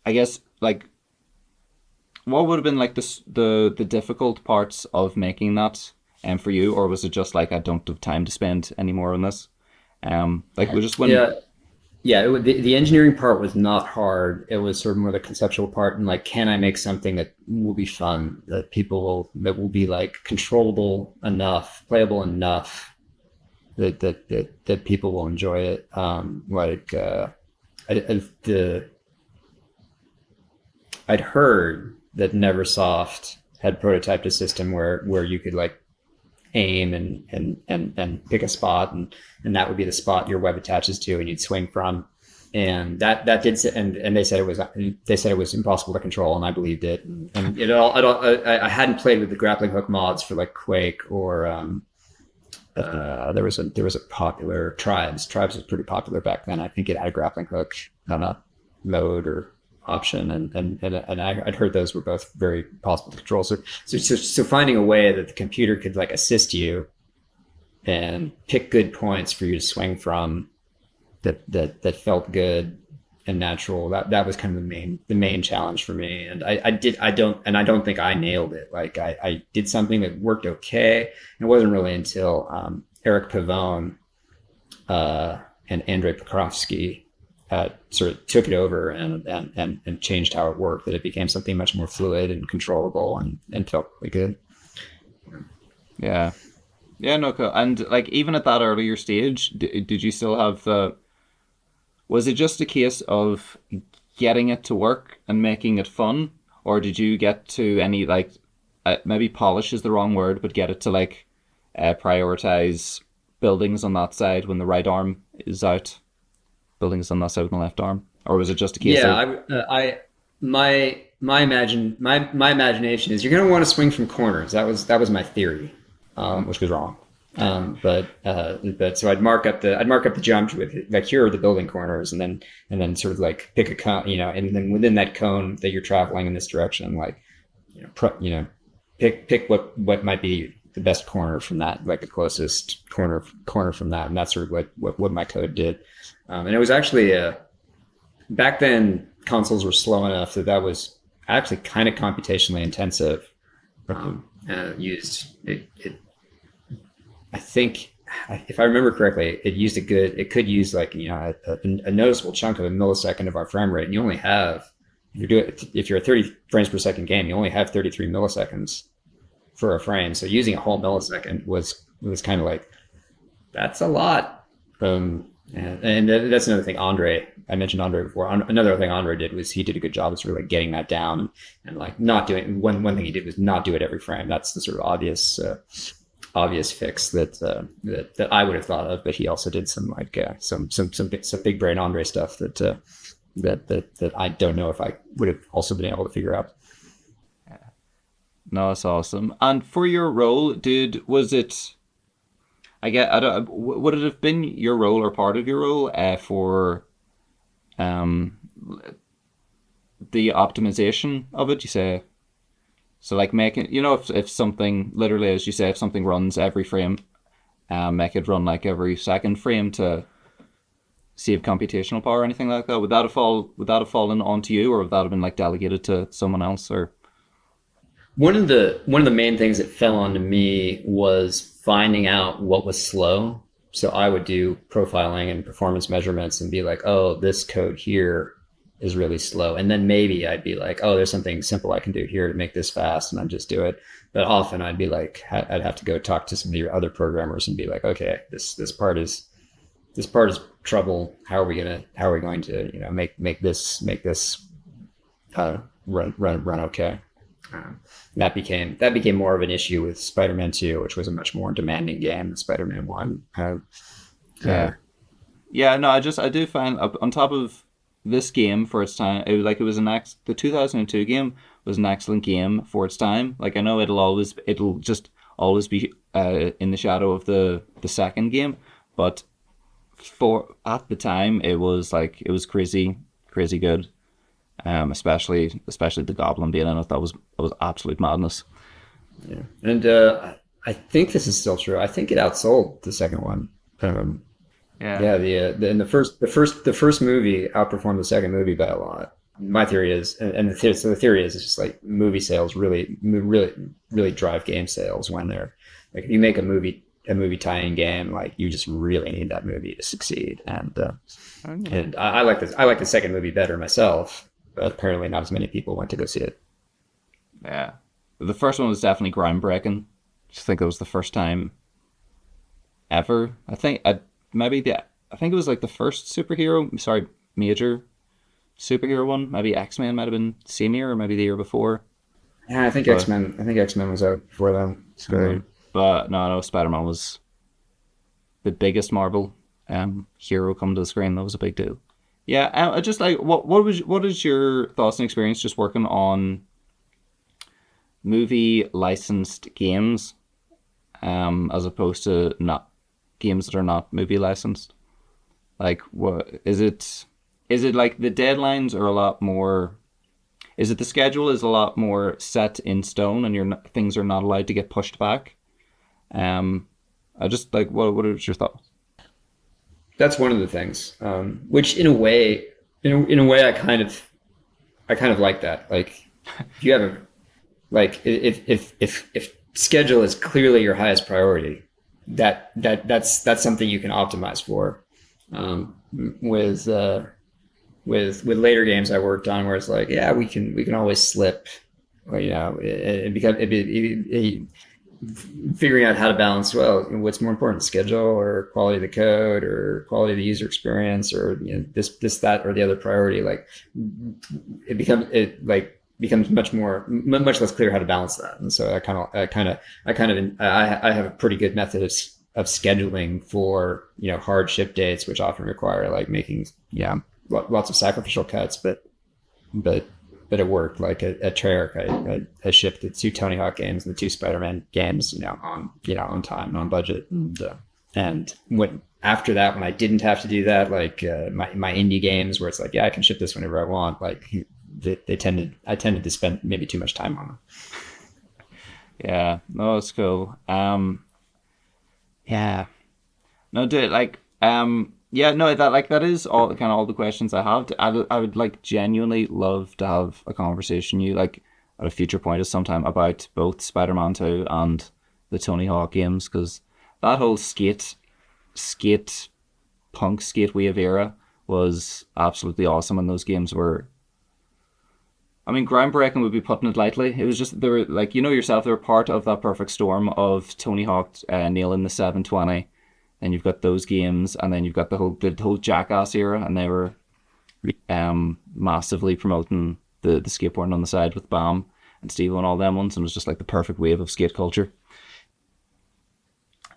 I guess like what would have been like the difficult parts of making that for you, or was it just like I don't have time to spend any more on this? Like we just when Yeah, the engineering part was not hard. It was sort of more the conceptual part, and like, can I make something that will be fun, that will be like controllable enough, playable enough, that people will enjoy it. I'd heard that Neversoft had prototyped a system where you could like aim and pick a spot, and that would be the spot your web attaches to and you'd swing from, and that did, and they said it was impossible to control, and I believed it. And I hadn't played with the grappling hook mods for like Quake or there was a popular Tribes was pretty popular back then. I think it had a grappling hook on a mode or option, and I'd heard those were both very possible to control. So finding a way that the computer could like assist you and pick good points for you to swing from that felt good and natural, that was kind of the main challenge for me. And I don't think I nailed it. Like I did something that worked okay, and it wasn't really until Eric Pavone and Andrei Pokrovsky sort of took it over and changed how it worked, that it became something much more fluid and controllable and felt really good. Yeah, no, cool. And like even at that earlier stage, did you still have was it just a case of getting it to work and making it fun, or did you get to any like maybe polish is the wrong word, but get it to like prioritize buildings on that side when the right arm is out, buildings on that side with the left arm, or was it just a case? My imagination is you're going to want to swing from corners. That was my theory, which was wrong. But so I'd mark up the jump with like, here are the building corners, and then sort of like pick a cone, and then within that cone that you're traveling in this direction, like, pick what might be the best corner from that, like the closest corner from that, and that's sort of what my code did. And it was actually back then consoles were slow enough that was actually kind of computationally intensive. I think, if I remember correctly, it could use like a noticeable chunk of a millisecond of our frame rate, and you only have, if you're a 30 frames per second game, you only have 33 milliseconds for a frame. So using a whole millisecond was kind of like, that's a lot. And that's another thing. I mentioned Andre before. Another thing Andre did was he did a good job of sort of like getting that down and like not doing. One thing he did was not do it every frame. That's the sort of obvious fix that I would have thought of. But he also did some like some big brain Andre stuff that I don't know if I would have also been able to figure out. No, that's awesome. And for your role, would it have been your role or part of your role for the optimization of it? You say, so like making, if something, literally as you say, if something runs every frame, make it run like every second frame to save computational power or anything like that. Would that have fallen onto you, or would that have been like delegated to someone else? Or one of the main things that fell onto me was finding out what was slow. So I would do profiling and performance measurements and be like, oh, this code here is really slow. And then maybe I'd be like, oh, there's something simple I can do here to make this fast, and I'd just do it. But often I'd be like, I'd have to go talk to some of your other programmers and be like, okay, this part is trouble. How are we going to make this run okay? That became more of an issue with Spider-Man 2, which was a much more demanding game than Spider-Man 1. No, I do find on top of this game for its time, the 2002 game was an excellent game for its time. Like, I know it'll just always be in the shadow of the second game, but at the time it was crazy good. Especially the Goblin being in it, that was absolute madness. Yeah, and I think this is still true. I think it outsold the second one. The first movie outperformed the second movie by a lot. My theory is, the theory is, it's just like movie sales really drive game sales when they're like, if you make a movie tie-in game, like, you just really need that movie to succeed. And I like this. I like the second movie better myself, but apparently not as many people went to go see it. Yeah, the first one was definitely groundbreaking. I think it was the first time ever. I think it was like the first major superhero one. Maybe X-Men might have been the same year, or maybe the year before. Yeah, I think X-Men was out before them. But no, Spider-Man was the biggest Marvel hero come to the screen. That was a big deal. Yeah, I just like, what is your thoughts and experience just working on movie licensed games, as opposed to not games that are not movie licensed? Like, what is it? Is it like the deadlines are a lot more? Is it the schedule is a lot more set in stone, and things are not allowed to get pushed back? I just like, what is your thoughts? That's one of the things, which in a way, I kind of like that. Like, if you have if schedule is clearly your highest priority, that's something you can optimize for. With later games I worked on, where it's like, yeah, we can always slip, figuring out how to balance, well, what's more important, schedule or quality of the code or quality of the user experience, or this that or the other priority. Like, it becomes much less clear how to balance that. And so I have a pretty good method of scheduling for hard ship dates, which often require like making lots of sacrificial cuts, but it worked. Like at Treyarch, I shipped the 2 Tony Hawk games and the 2 Spider-Man games, on time and on budget. And after that, when I didn't have to do that, like my indie games, where it's like, yeah, I can ship this whenever I want. Like, I tended to spend maybe too much time on them. Yeah, no, it's cool. Yeah, no, dude, like, yeah, no, that is all the questions I have. I would like genuinely love to have a conversation with you, like, at a future point of sometime, about both Spider-Man 2 and the Tony Hawk games, because that whole skate wave era was absolutely awesome, and those games were, I mean, groundbreaking would be putting it lightly. It was just, they were like, yourself, they were part of that perfect storm of Tony Hawk nailing the 720. And you've got those games, and then you've got the whole Jackass era, and they were massively promoting the skateboarding on the side with Bam and Steve and all them ones, and it was just like the perfect wave of skate culture.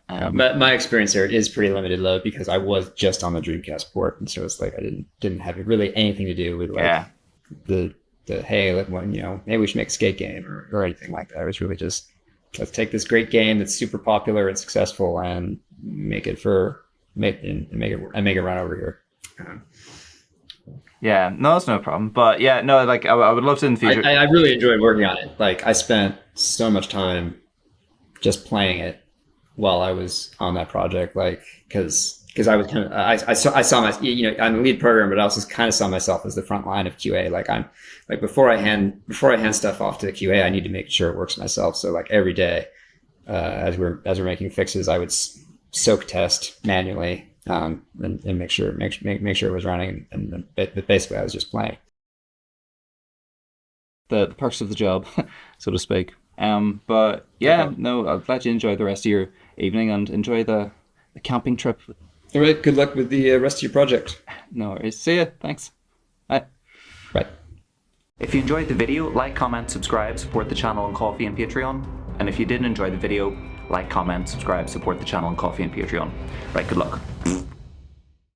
My experience there is pretty limited, though, because I was just on the Dreamcast port, and so it's like I didn't have really anything to do with the hey, maybe we should make a skate game or anything like that. It was really just, let's take this great game that's super popular and successful and make it run over here. Yeah, no, that's no problem. But yeah, no, like, I would love to in the future. I really enjoyed working on it. Like, I spent so much time just playing it while I was on that project. Like, because I was kind of, I saw my, I'm the lead programmer, but I also kind of saw myself as the front line of QA. Like, I'm like, before I hand stuff off to the QA, I need to make sure it works myself. So like every day, as we're making fixes, I would soak test manually, and make sure it was running. But basically, I was just playing. The perks of the job, so to speak. But yeah, no, I'm glad you enjoyed the rest of your evening and enjoy the camping trip. All right, good luck with the rest of your project. No worries. See ya. Thanks. Bye. Bye. If you enjoyed the video, like, comment, subscribe, support the channel on Coffee and Patreon. And if you didn't enjoy the video, like, comment, subscribe, support the channel on Coffee and Patreon. Right, good luck.